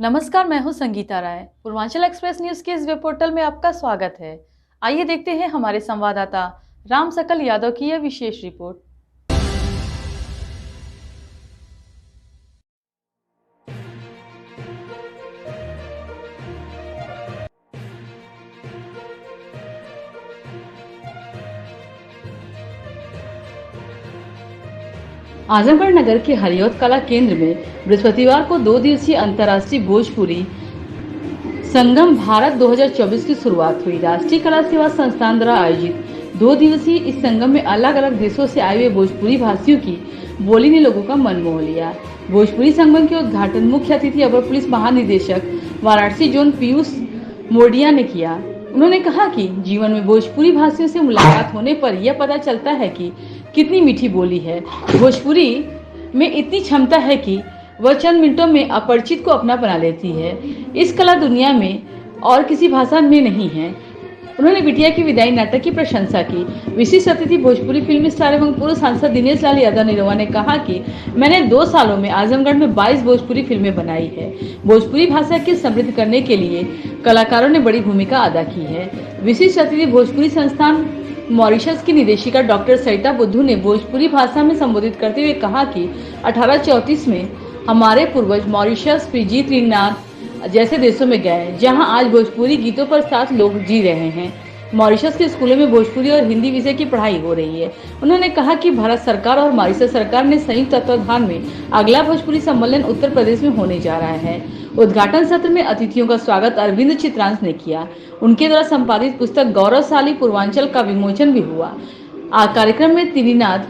नमस्कार, मैं हूं संगीता राय। पूर्वांचल एक्सप्रेस न्यूज के इस वेब पोर्टल में आपका स्वागत है। आइए देखते हैं हमारे संवाददाता राम सकल यादव की यह विशेष रिपोर्ट। आजमगढ़ नगर के हरियौत कला केंद्र में बृहस्पतिवार को 2 दिवसीय अंतर्राष्ट्रीय भोजपुरी संगम भारत 2024 की शुरुआत हुई। राष्ट्रीय कला सेवा संस्थान द्वारा आयोजित 2 दिवसीय इस संगम में अलग अलग देशों से आए हुए भोजपुरी भाषियों की बोली ने लोगों का मन मोह लिया। भोजपुरी संगम के उद्घाटन मुख्य अतिथि अपर पुलिस महानिदेशक वाराणसी जोन पीयूष मोडिया ने किया। उन्होंने कहा कि जीवन में भोजपुरी भाषियों से मुलाकात होने पर यह पता चलता है कि कितनी मीठी बोली है। भोजपुरी में इतनी क्षमता है कि वह चंद मिनटों में अपरिचित को अपना बना लेती है। इस कला दुनिया में और किसी भाषा में नहीं है। उन्होंने बिटिया की विदाई नाटक की प्रशंसा की। विशिष्ट अतिथि भोजपुरी फिल्म स्टार एवं पूर्व सांसद दिनेश लाल यादव निरहुआ ने कहा कि मैंने 2 सालों में आजमगढ़ में 22 भोजपुरी फिल्में बनाई है। भोजपुरी भाषा के समृद्ध करने के लिए कलाकारों ने बड़ी भूमिका अदा की है। विशिष्ट अतिथि भोजपुरी संस्थान मॉरिशस की निदेशिका डॉक्टर सरिता बुद्धू ने भोजपुरी भाषा में संबोधित करते हुए कहा कि 1834 में हमारे पूर्वज मॉरिशस, फिजी, त्रिनिदाद जैसे देशों में गए, जहां आज भोजपुरी गीतों पर साथ लोग जी रहे हैं। मॉरिशस के स्कूलों में भोजपुरी और हिंदी विषय की पढ़ाई हो रही है। उन्होंने कहा कि भारत सरकार और मॉरिशस सरकार ने संयुक्त तत्वाधान में अगला भोजपुरी सम्मेलन उत्तर प्रदेश में होने जा रहा है। उद्घाटन सत्र में अतिथियों का स्वागत अरविंद चित्रांश ने किया। उनके द्वारा संपादित पुस्तक गौरवशाली पूर्वांचल का विमोचन भी हुआ। कार्यक्रम में त्रिनिदाद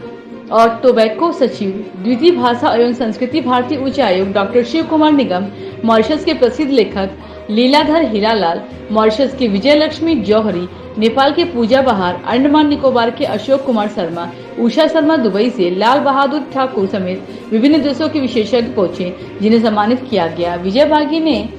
और टोबैको सचिव, द्वितीय भाषा एवं संस्कृति भारतीय उच्च आयोग डॉक्टर शिव कुमार निगम, मॉरिशस के प्रसिद्ध लेखक लीलाधर हीरालाल, मॉरिशस की विजय लक्ष्मी जौहरी, नेपाल के पूजा बहार, अंडमान निकोबार के अशोक कुमार शर्मा, उषा शर्मा दुबई से, लाल बहादुर ठाकुर समेत विभिन्न देशों के विशेषज्ञ पहुंचे, जिन्हें सम्मानित किया गया। विजय बागी ने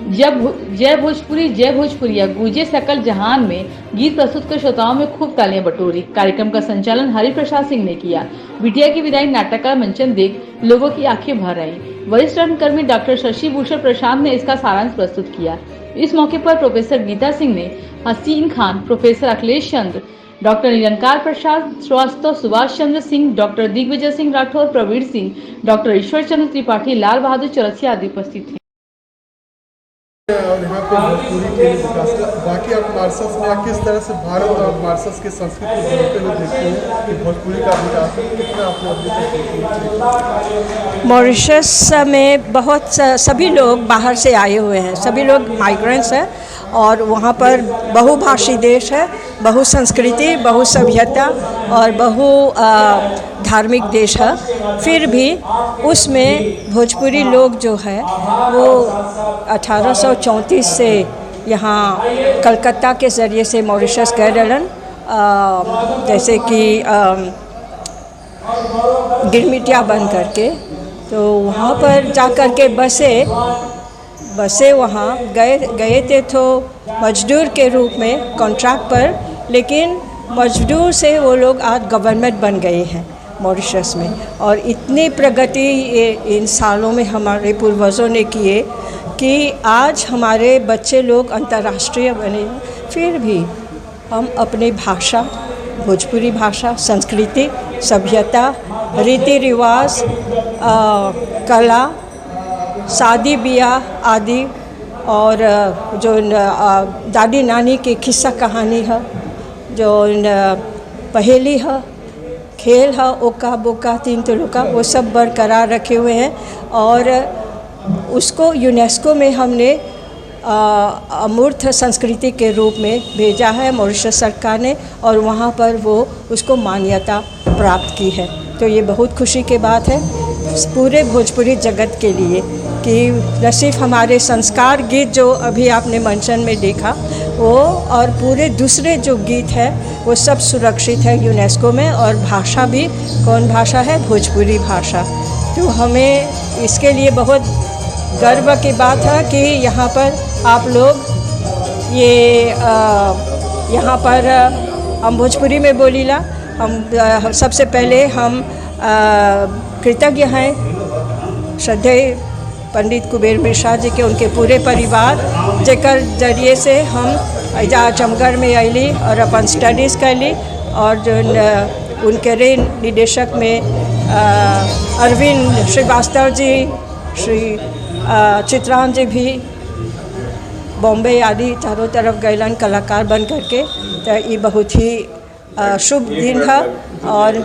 जय भोजपुरिया गूंजे सकल जहान में गीत प्रस्तुत कर श्रोताओं में खूब तालियां बटोरी। कार्यक्रम का संचालन हरिप्रसाद सिंह ने किया। बिटिया की विदाई नाटक का मंचन देख लोगों की आंखें भर आई। वरिष्ठ रंगकर्मी डॉक्टर शशि भूषण प्रशांत ने इसका सारांश प्रस्तुत किया। इस मौके पर प्रोफेसर गीता सिंह ने, हसीन खान, प्रोफेसर अखिलेश चंद्र, डॉक्टर निरंकार प्रसाद श्रीवास्तव, सुभाष चंद्र सिंह, डॉक्टर दिग्विजय सिंह राठौर, प्रवीण सिंह, डॉक्टर ईश्वर चंद्र त्रिपाठी, लाल बहादुर चौरसिया आदि उपस्थित थे। और यहाँ पे भोजपुरी के विकास बाकी आप मॉरिशस में किस तरह से भारत और मॉरिशस की संस्कृति को जोड़ते हुए देखते हैं कि भोजपुरी का विकास कितना आपने अभी तक? मॉरिशस में बहुत सभी लोग बाहर से आए हुए हैं, सभी लोग माइग्रेंट्स हैं और वहाँ पर बहुभाषी देश है, बहु संस्कृति, बहु सभ्यता और बहु धार्मिक देश है। फिर भी उसमें भोजपुरी लोग जो है वो 1834 से यहाँ कलकत्ता के ज़रिए से मॉरिशस गए रहलन, जैसे कि गिरमिटिया बन करके, तो वहाँ पर जा कर के बसे वहाँ गए थे तो मजदूर के रूप में कॉन्ट्रैक्ट पर, लेकिन मजदूर से वो लोग आज गवर्नमेंट बन गए हैं मॉरिशस में। और इतनी प्रगति इन सालों में हमारे पूर्वजों ने किए कि आज हमारे बच्चे लोग अंतर्राष्ट्रीय बने। फिर भी हम अपनी भाषा, भोजपुरी भाषा, संस्कृति, सभ्यता, रीति रिवाज, कला, शादी ब्याह आदि और जो दादी नानी की किस्सा कहानी है, जो पहेली है, खेल है, ओका बोका तीन तुलुका, वो सब बरकरार रखे हुए हैं। और उसको यूनेस्को में हमने अमूर्त संस्कृति के रूप में भेजा है मॉरिशस सरकार ने, और वहाँ पर वो उसको मान्यता प्राप्त की है। तो ये बहुत खुशी की बात है पूरे भोजपुरी जगत के लिए कि न सिर्फ हमारे संस्कार गीत जो अभी आपने मंचन में देखा वो, और पूरे दूसरे जो गीत है वो सब सुरक्षित है यूनेस्को में। और भाषा भी कौन भाषा है? भोजपुरी भाषा। तो हमें इसके लिए बहुत गर्व की बात है कि यहाँ पर आप लोग यहाँ पर हम भोजपुरी में बोलीला। हम सबसे पहले हम कृतज्ञ हैं, श्रद्धेय पंडित कुबेर मिश्रा जी के उनके पूरे परिवार जेकर जरिए से हम एजा आजमगढ़ में अली और अपन स्टडीज़ कैली और जो उनके रे निदेशक में अरविंद श्रीवास्तव जी, श्री चित्रांत जी भी बॉम्बे आदि चारों तरफ गैलन कलाकार बन करके। तो ये बहुत ही शुभ दिन है और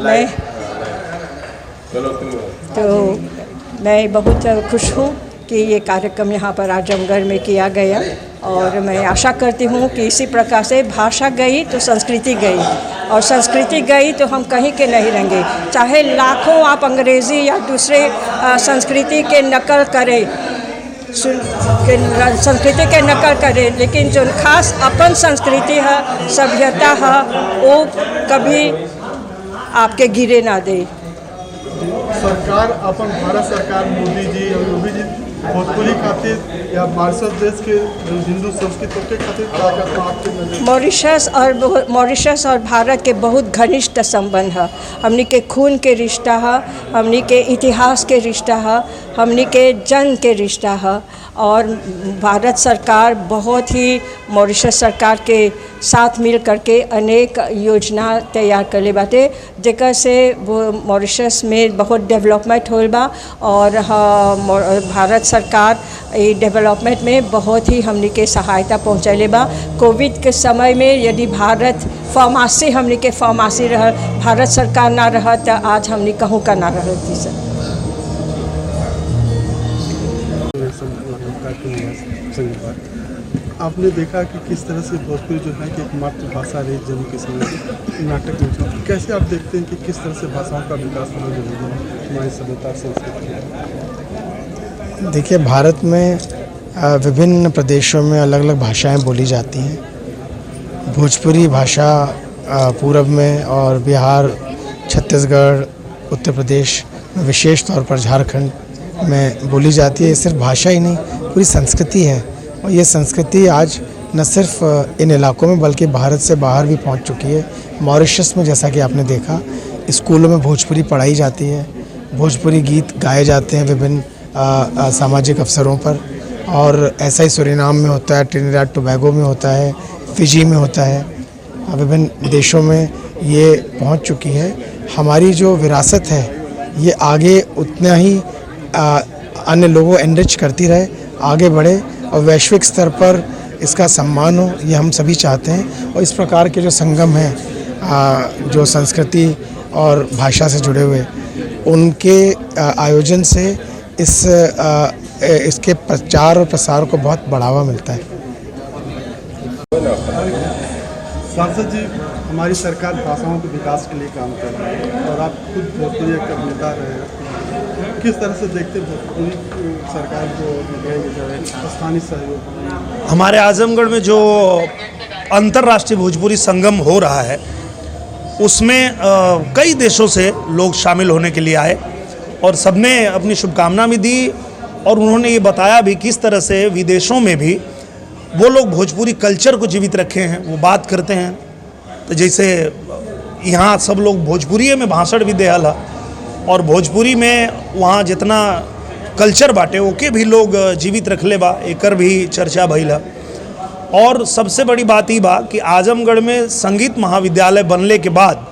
मैं बहुत खुश हूँ कि ये कार्यक्रम यहाँ पर आजमगढ़ में किया गया और मैं आशा करती हूँ कि इसी प्रकार से भाषा गई तो संस्कृति गई और संस्कृति गई तो हम कहीं के नहीं रहेंगे। चाहे लाखों आप अंग्रेज़ी या दूसरे संस्कृति के नकल करें, संस्कृति के नकल करें, लेकिन जो खास अपन संस्कृति है, सभ्यता है, वो कभी आपके गिरे ना दे। सरकार अपन भारत सरकार मोदी जी और योगी जी भोजपुरी खातिर या मॉरिशस देश के हिंदू संस्कृति के खातिर क्या करते हैं आपके नजर? मॉरिशस और भारत के बहुत घनिष्ठ संबंध है। हमनी के खून के रिश्ता है, हमनी के इतिहास के रिश्ता है, हमनी के जन्म के रिश्ता है और भारत सरकार बहुत ही मॉरिशस सरकार के साथ मिल करके अनेक योजना तैयार करले बाटे जेकर से वो मॉरिशस में बहुत डेवलपमेंट होल बा और भारत सरकार ये डेवलपमेंट में बहुत ही हमनी के सहायता पहुँचैले बा। कोविड के समय में यदि भारत फार्मेसी हमनी के फार्मेसी रह भारत सरकार ना रह तो आज हमनी कहूँ का ना रहती सर। आपने देखा कि किस तरह से भोजपुरी जो है कि एक मातृभाषा रही जम्मू कश्मीर की नाटक में, कैसे आप देखते हैं कि किस तरह से भाषाओं का विकास होना जरूरी है हमारी सभ्यता संस्कृति? देखिए, भारत में विभिन्न प्रदेशों में अलग अलग भाषाएं बोली जाती हैं। भोजपुरी भाषा पूरब में और बिहार, छत्तीसगढ़, उत्तर प्रदेश में, विशेष तौर पर झारखंड में बोली जाती है। ये सिर्फ भाषा ही नहीं, पूरी संस्कृति है और ये संस्कृति आज न सिर्फ इन इलाकों में बल्कि भारत से बाहर भी पहुंच चुकी है। मॉरिशस में जैसा कि आपने देखा, स्कूलों में भोजपुरी पढ़ाई जाती है, भोजपुरी गीत गाए जाते हैं विभिन्न सामाजिक अवसरों पर और ऐसा ही सूरीनाम में होता है, ट्रिनिडाड टोबैगो में होता है, फिजी में होता है, विभिन्न देशों में ये पहुंच चुकी है। हमारी जो विरासत है ये आगे उतना ही अन्य लोगों एनरिच करती रहे, आगे बढ़े और वैश्विक स्तर पर इसका सम्मान हो, ये हम सभी चाहते हैं। और इस प्रकार के जो संगम हैं जो संस्कृति और भाषा से जुड़े हुए, उनके आयोजन से इसके प्रचार और प्रसार को बहुत बढ़ावा मिलता है। सांसद जी, हमारी सरकार भाषाओं के विकास के लिए काम कर रही है और आप खुद भोजपुरी एक अभिनेता रहे हैं, किस तरह से देखते हैं भोजपुरी सरकार को स्थानीय सहयोग? हमारे आजमगढ़ में जो अंतर्राष्ट्रीय भोजपुरी संगम हो रहा है उसमें कई देशों से लोग शामिल होने के लिए आए और सबने अपनी शुभकामना भी दी और उन्होंने ये बताया भी किस तरह से विदेशों में भी वो लोग भोजपुरी कल्चर को जीवित रखे हैं, वो बात करते हैं। तो जैसे यहाँ सब लोग भोजपुरी में भाषण भी देहल है और भोजपुरी में वहाँ जितना कल्चर बाटे ओके भी लोग जीवित रखले बा, एकर भी चर्चा भइल है। और सबसे बड़ी बात ये बा कि आजमगढ़ में संगीत महाविद्यालय बनने के बाद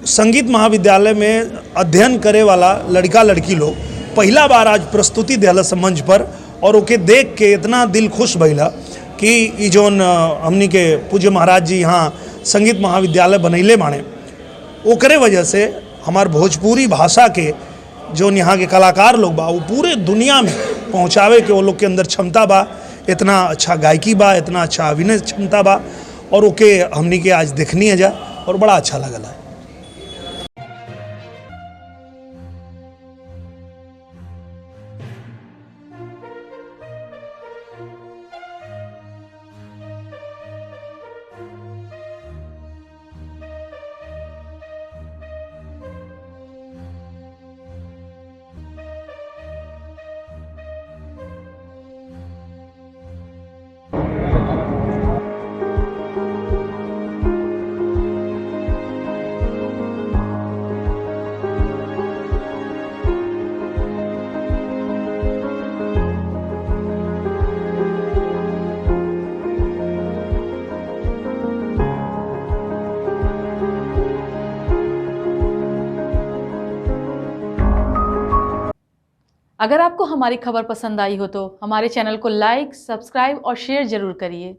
संगीत महाविद्यालय में अध्ययन करे वाला लड़का लड़की लोग पहला बार आज प्रस्तुति दिहलस मंच पर और ओके देख के इतना दिल खुश भइला कि ई जौन हमनी के पूज्य महाराज जी यहाँ संगीत महाविद्यालय बनैले बाणे, ओकरे वजह से हमार भोजपुरी भाषा के जो यहाँ के कलाकार लोग बा वो पूरे दुनिया में पहुँचावे के वो लोग के अंदर क्षमता बा, इतना अच्छा गायकी बा, इतना अच्छा अभिनय क्षमता बा और ओके हमनी के आज देखनी है जा और बड़ा अच्छा लगल है। अगर आपको हमारी खबर पसंद आई हो तो हमारे चैनल को लाइक, सब्सक्राइब और शेयर जरूर करिए।